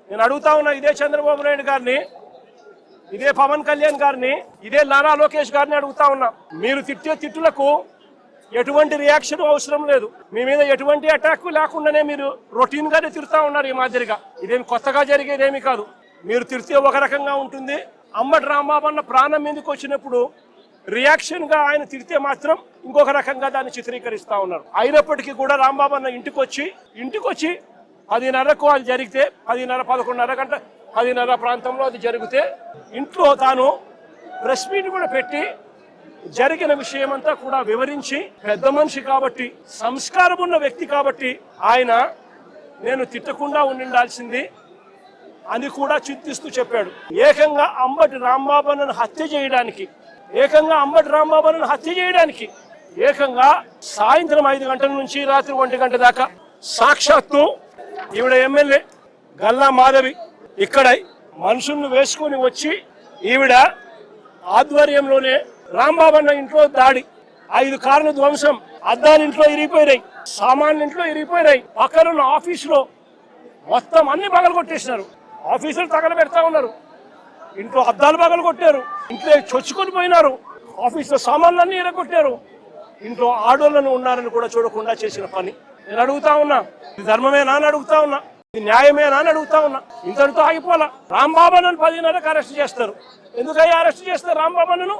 నేను అడుగుతా ఉన్నా ఇదే చంద్రబాబు నాయుడు గారిని, ఇదే పవన్ కళ్యాణ్ గారిని, ఇదే నారా లోకేష్ గారిని అడుగుతా ఉన్నా. మీరు తిట్టే తిట్టులకు ఎటువంటి రియాక్షన్ అవసరం లేదు. మీ మీద ఎటువంటి అటాక్ లేకుండానే మీరు రొటీన్ గానే తిరుగుతా ఉన్నారు. ఈ మాదిరిగా ఇదేమి కొత్తగా జరిగేదేమీ కాదు. మీరు తిరితే ఒక రకంగా ఉంటుంది. అంబటి రాంబాబు అన్న ప్రాణం మీదకి వచ్చినప్పుడు రియాక్షన్ గా ఆయన తిరితే మాత్రం ఇంకొక రకంగా దాన్ని చిత్రీకరిస్తా ఉన్నారు. అయినప్పటికీ కూడా రాంబాబు అన్న ఇంటికి వచ్చి 10:30కు అది జరిగితే 10:30, 11:30 గంట 10:30 ప్రాంతంలో అది జరిగితే ఇంట్లో తాను ప్రెస్ మీట్ కూడా పెట్టి జరిగిన విషయం అంతా కూడా వివరించి, పెద్ద మనిషి కాబట్టి, సంస్కారం ఉన్న వ్యక్తి కాబట్టి ఆయన నేను తిట్టకుండా ఉండాల్సింది అని కూడా చింతిస్తూ చెప్పాడు. ఏకంగా అంబటి రాంబాబును హత్య చేయడానికి, ఏకంగా సాయంత్రం 5 గంటల నుంచి రాత్రి 1 గంట దాకా సాక్షాత్తు ఈవిడ ఎమ్మెల్యే గల్లా మాధవి ఇక్కడ మనుషులను వేసుకొని వచ్చి ఈవిడ ఆధ్వర్యంలోనే రాంబాబు అన్న ఇంట్లో దాడి, 5 కార్ల ధ్వంసం, అద్దాలు ఇంట్లో ఇరిగిపోయినాయి, సామాన్లు ఇంట్లో ఇరిగిపోయినాయి, పక్కనున్న ఆఫీసులో మొత్తం అన్ని పగలు కొట్టేసినారు. ఆఫీసులు తగలబెడతా ఉన్నారు, ఇంట్లో అద్దాలు పగలు కొట్టారు, ఇంట్లో చొచ్చుకొని పోయినారు, ఆఫీసులో సామాన్లన్నీ ఇరగొట్టారు, ఇంట్లో ఆడోళ్ళను ఉన్నారని కూడా చూడకుండా చేసిన పని. నేను అడుగుతా ఉన్నా, ఇది ధర్మమేనా అని అడుగుతా ఉన్నా, ఇది న్యాయమేనా అని అడుగుతా ఉన్నా. ఇంతటితో ఆగిపోలా. రాంబాబును 10:30కు అరెస్ట్ చేస్తారు. ఎందుకయ్యా అరెస్ట్ చేస్తారు రాంబాబును?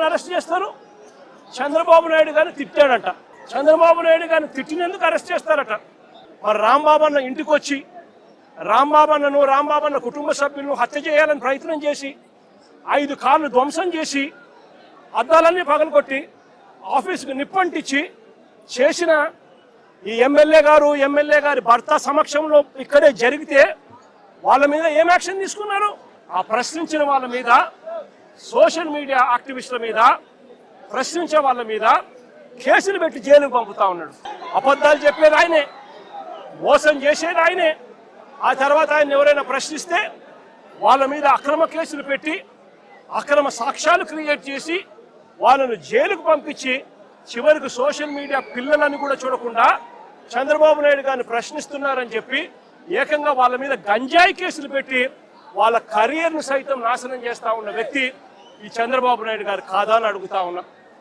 అరెస్ట్ చేస్తారు? చంద్రబాబు నాయుడు గారిని తిట్టాడట. చంద్రబాబు నాయుడు గారిని తిట్టినందుకు అరెస్ట్ చేస్తారట. మరి రాంబాబు అన్న ఇంటికి వచ్చి రాంబాబు అన్న కుటుంబ సభ్యులను హత్య చేయాలని ప్రయత్నం చేసి 5 కార్లు ధ్వంసం చేసి అద్దాలన్నీ పగలగొట్టి ఆఫీసుకు నిప్పంటించి చేసిన ఈ ఎమ్మెల్యే గారి భర్త సమక్షంలో ఇక్కడే జరిగితే వాళ్ళ మీద ఏం యాక్షన్ తీసుకున్నారు? ఆ ప్రశ్నించిన వాళ్ళ మీద, సోషల్ మీడియా యాక్టివిస్టుల మీద, ప్రశ్నించే వాళ్ళ మీద కేసులు పెట్టి జైలుకు పంపుతా ఉన్నాడు. అబద్ధాలు చెప్పేది ఆయనే, మోసం చేసేది ఆయనే. ఆ తర్వాత ఆయన ఎవరైనా ప్రశ్నిస్తే వాళ్ళ మీద అక్రమ కేసులు పెట్టి అక్రమ సాక్ష్యాలు క్రియేట్ చేసి వాళ్ళను జైలుకు పంపించి చివరికి సోషల్ మీడియా పిల్లలని కూడా చూడకుండా చంద్రబాబు నాయుడు గారిని ప్రశ్నిస్తున్నారని చెప్పి ఏకంగా వాళ్ళ మీద గంజాయి కేసులు పెట్టి వాళ్ళ కెరీర్ను సైతం నాశనం చేస్తా ఉన్న వ్యక్తి ఈ చంద్రబాబు నాయుడు గారు కాదా అని అడుగుతా ఉన్నా.